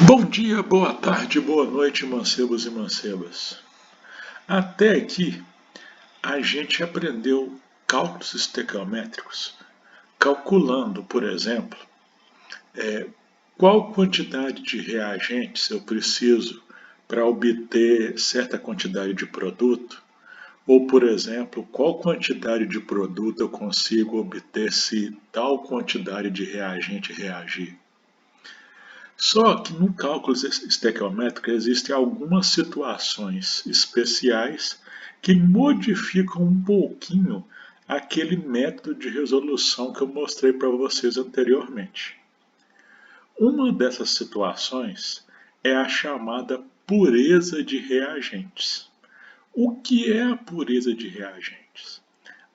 Bom dia, boa tarde, boa noite, mancebos e mancebas. Até aqui, a gente aprendeu cálculos estequiométricos, calculando, por exemplo, qual quantidade de reagentes eu preciso para obter certa quantidade de produto, ou, por exemplo, qual quantidade de produto eu consigo obter se tal quantidade de reagente reagir. Só que no cálculo estequiométrico existem algumas situações especiais que modificam um pouquinho aquele método de resolução que eu mostrei para vocês anteriormente. Uma dessas situações é a chamada pureza de reagentes. O que é a pureza de reagentes?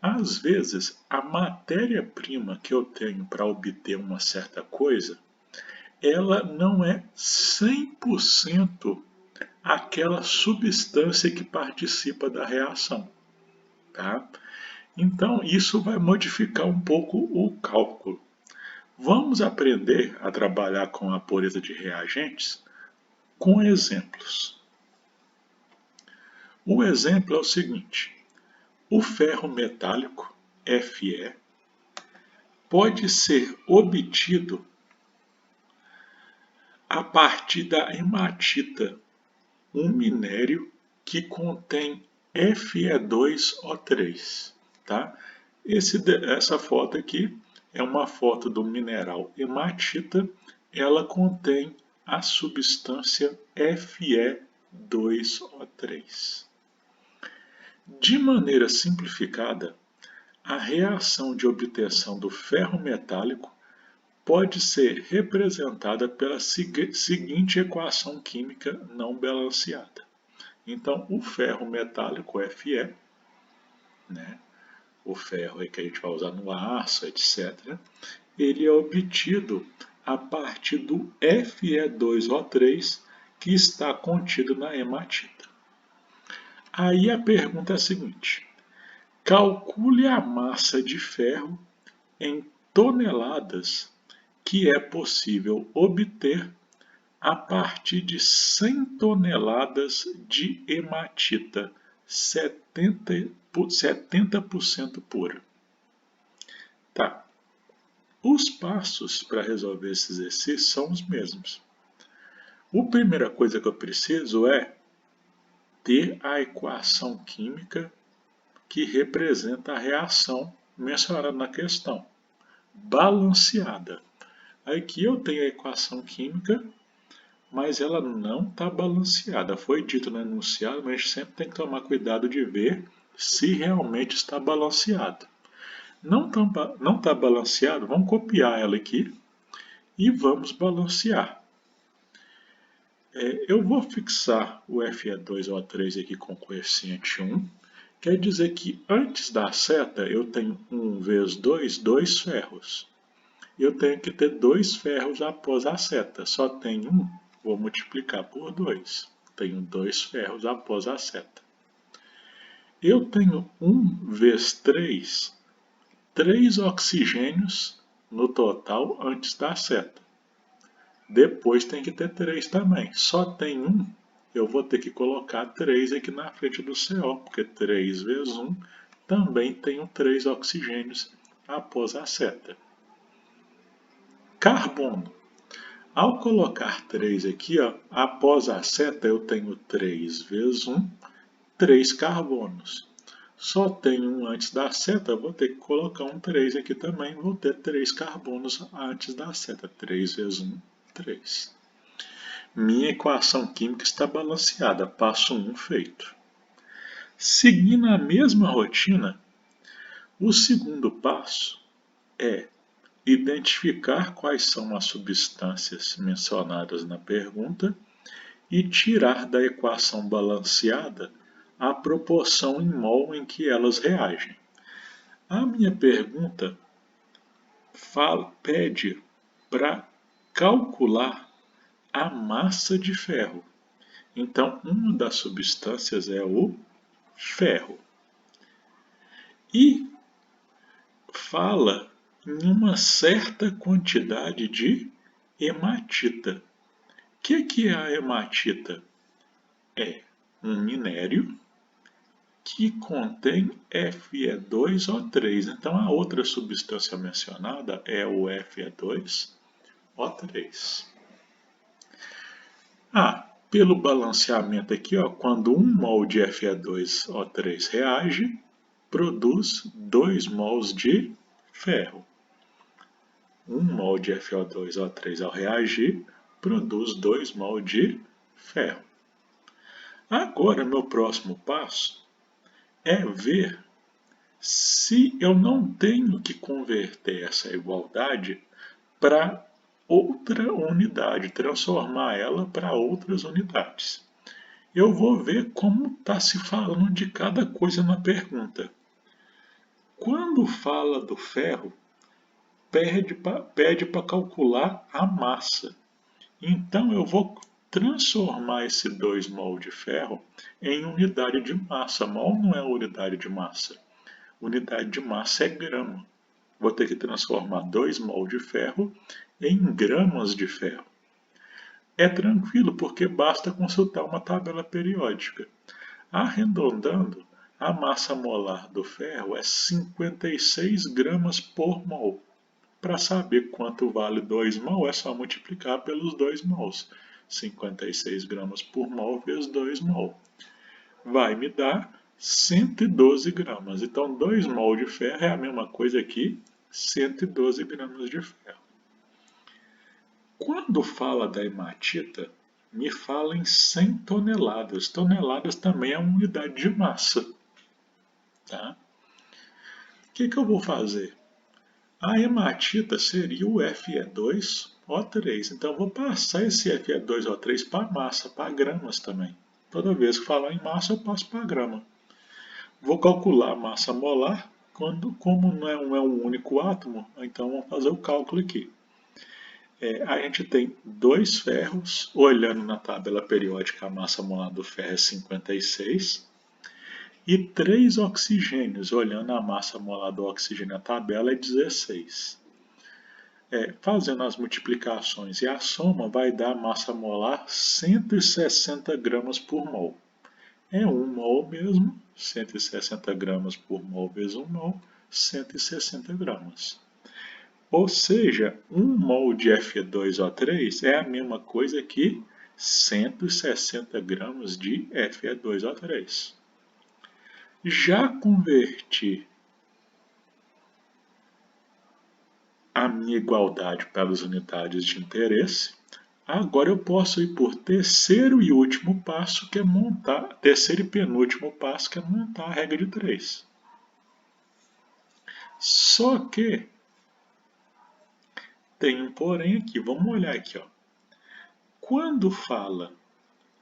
Às vezes, a matéria-prima que eu tenho para obter uma certa coisa ela não é 100% aquela substância que participa da reação, tá? Então, isso vai modificar um pouco o cálculo. Vamos aprender a trabalhar com a pureza de reagentes com exemplos. O exemplo é o seguinte: o ferro metálico, Fe, pode ser obtido a partir da hematita, um minério que contém Fe2O3, tá? Essa foto aqui é uma foto do mineral hematita, ela contém a substância Fe2O3. De maneira simplificada, a reação de obtenção do ferro metálico pode ser representada pela seguinte equação química não balanceada. Então, o ferro metálico Fe, né, o ferro que a gente vai usar no aço, etc., ele é obtido a partir do Fe2O3 que está contido na hematita. Aí a pergunta é a seguinte: calcule a massa de ferro em toneladas que é possível obter a partir de 100 toneladas de hematita 70% pura. Tá. Os passos para resolver esse exercício são os mesmos. A primeira coisa que eu preciso é ter a equação química que representa a reação mencionada na questão, balanceada. Aqui eu tenho a equação química, mas ela não está balanceada. Foi dito no enunciado, mas a gente sempre tem que tomar cuidado de ver se realmente está balanceado. Não está balanceado, vamos copiar ela aqui e vamos balancear. Eu vou fixar o Fe2O3 aqui com coeficiente 1. Quer dizer que antes da seta eu tenho 1 vezes 2, 2 ferros. Eu tenho que ter 2 ferros após a seta. Só tem 1, vou multiplicar por 2. Tenho 2 ferros após a seta. Eu tenho 1 vezes 3, 3 oxigênios no total antes da seta. Depois tem que ter 3 também. Só tem 1, eu vou ter que colocar 3 aqui na frente do CO, porque 3 vezes 1 também tenho 3 oxigênios após a seta. Carbono. Ao colocar 3 aqui, após a seta eu tenho 3 vezes 1, 3 carbonos. Só tenho 1 antes da seta, vou ter que colocar um 3 aqui também, vou ter 3 carbonos antes da seta. 3 vezes 1, 3. Minha equação química está balanceada, passo 1 feito. Seguindo a mesma rotina, o segundo passo é identificar quais são as substâncias mencionadas na pergunta e tirar da equação balanceada a proporção em mol em que elas reagem. A minha pergunta pede para calcular a massa de ferro. Então, uma das substâncias é o ferro. E fala em uma certa quantidade de hematita, que é a hematita? É um minério que contém Fe2O3. Então, a outra substância mencionada é o Fe2O3. Pelo balanceamento aqui, ó, quando 1 mol de Fe2O3 reage, produz 2 mols de ferro. 1 mol de FeO2O3 ao reagir, produz 2 mol de ferro. Agora, meu próximo passo é ver se eu não tenho que converter essa igualdade para outra unidade, transformar ela para outras unidades. Eu vou ver como está se falando de cada coisa na pergunta. Quando fala do ferro, pede para calcular a massa. Então eu vou transformar esse 2 mol de ferro em unidade de massa. Mol não é unidade de massa. Unidade de massa é grama. Vou ter que transformar 2 mol de ferro em gramas de ferro. É tranquilo porque basta consultar uma tabela periódica. Arredondando, a massa molar do ferro é 56 gramas por mol. Para saber quanto vale 2 mol, é só multiplicar pelos 2 mols. 56 gramas por mol vezes 2 mol. Vai me dar 112 gramas. Então, 2 mol de ferro é a mesma coisa que 112 gramas de ferro. Quando fala da hematita, me fala em 100 toneladas. Toneladas também é uma unidade de massa. Tá? O que eu vou fazer? A hematita seria o Fe2O3. Então, eu vou passar esse Fe2O3 para massa, para gramas também. Toda vez que falar em massa, eu passo para grama. Vou calcular a massa molar, como não é um único átomo, então vamos fazer o cálculo aqui. A gente tem 2 ferros, olhando na tabela periódica, a massa molar do ferro é 56. E 3 oxigênios, olhando a massa molar do oxigênio na tabela, é 16. Fazendo as multiplicações e a soma vai dar massa molar 160 gramas por mol. É 1 mol mesmo, 160 gramas por mol vezes 1 mol, 160 gramas. Ou seja, 1 mol de Fe2O3 é a mesma coisa que 160 gramas de Fe2O3. Já converti a minha igualdade para as unidades de interesse. Agora eu posso ir por terceiro e último passo, que é montar, terceiro e penúltimo passo, que é montar a regra de 3. Só que tem um porém aqui, vamos olhar aqui, ó. Quando fala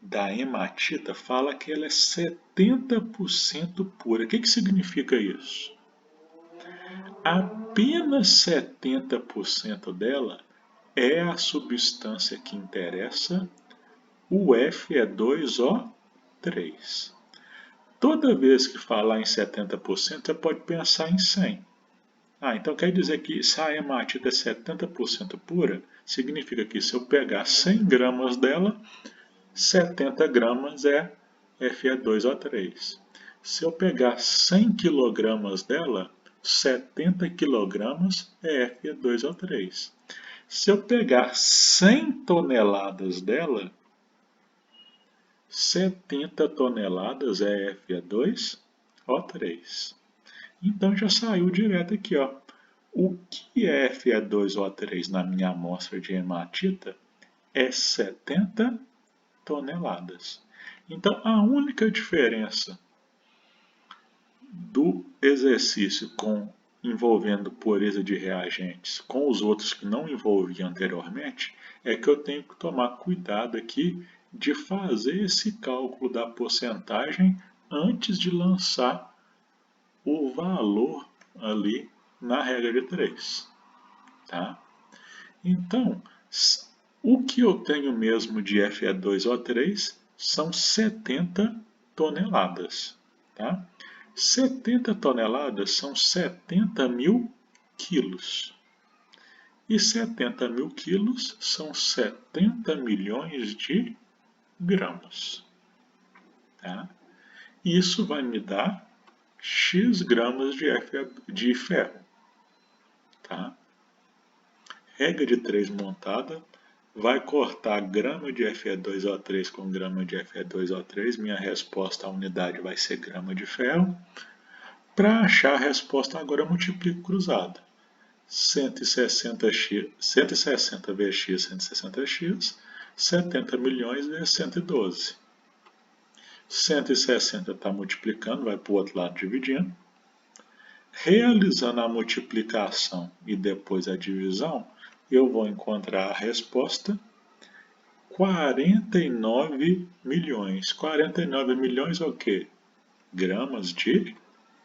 da hematita, fala que ela é 70% pura. O que significa isso? Apenas 70% dela é a substância que interessa, o Fe2O3. Toda vez que falar em 70%, você pode pensar em 100. Então quer dizer que se a hematita é 70% pura, significa que se eu pegar 100 gramas dela, 70 gramas é Fe2O3. Se eu pegar 100 kg dela, 70 kg é Fe2O3. Se eu pegar 100 toneladas dela, 70 toneladas é Fe2O3. Então já saiu direto aqui, ó. O que é Fe2O3 na minha amostra de hematita é 70 toneladas. Então a única diferença do exercício envolvendo pureza de reagentes com os outros que não envolvia anteriormente é que eu tenho que tomar cuidado aqui de fazer esse cálculo da porcentagem antes de lançar o valor ali na regra de 3. Tá? Então, o que eu tenho mesmo de Fe2O3 são 70 toneladas. Tá? 70 toneladas são 70 mil quilos. E 70 mil quilos são 70 milhões de gramas. Tá? Isso vai me dar X gramas de ferro. Tá? Regra de 3 montada. Vai cortar grama de Fe2O3 com grama de Fe2O3. Minha resposta à unidade vai ser grama de ferro. Para achar a resposta, agora eu multiplico cruzado. 160x, 160 vezes x, 160x, 70 milhões vezes 112. 160 está multiplicando, vai para o outro lado dividindo. Realizando a multiplicação e depois a divisão, eu vou encontrar a resposta 49 milhões. 49 milhões é o quê? Gramas de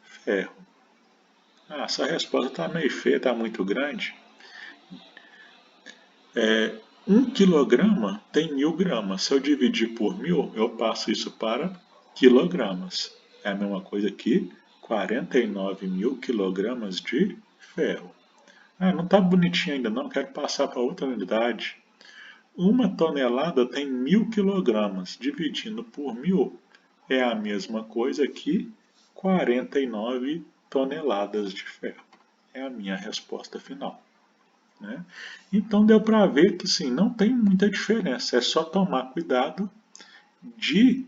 ferro. Essa resposta está meio feia, está muito grande. 1 quilograma tem 1000 gramas. Se eu dividir por 1000, eu passo isso para quilogramas. É a mesma coisa que 49 mil quilogramas de ferro. Não está bonitinho ainda não, quero passar para outra unidade. 1 tonelada tem 1000 quilogramas. Dividindo por 1000 é a mesma coisa que 49 toneladas de ferro. É a minha resposta final. Né? Então deu para ver que sim, não tem muita diferença, é só tomar cuidado de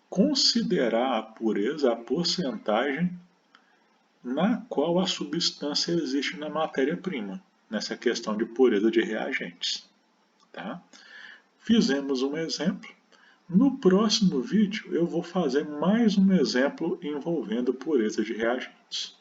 considerar a pureza, a porcentagem na qual a substância existe na matéria-prima, nessa questão de pureza de reagentes. Tá? Fizemos um exemplo. No próximo vídeo eu vou fazer mais um exemplo envolvendo pureza de reagentes.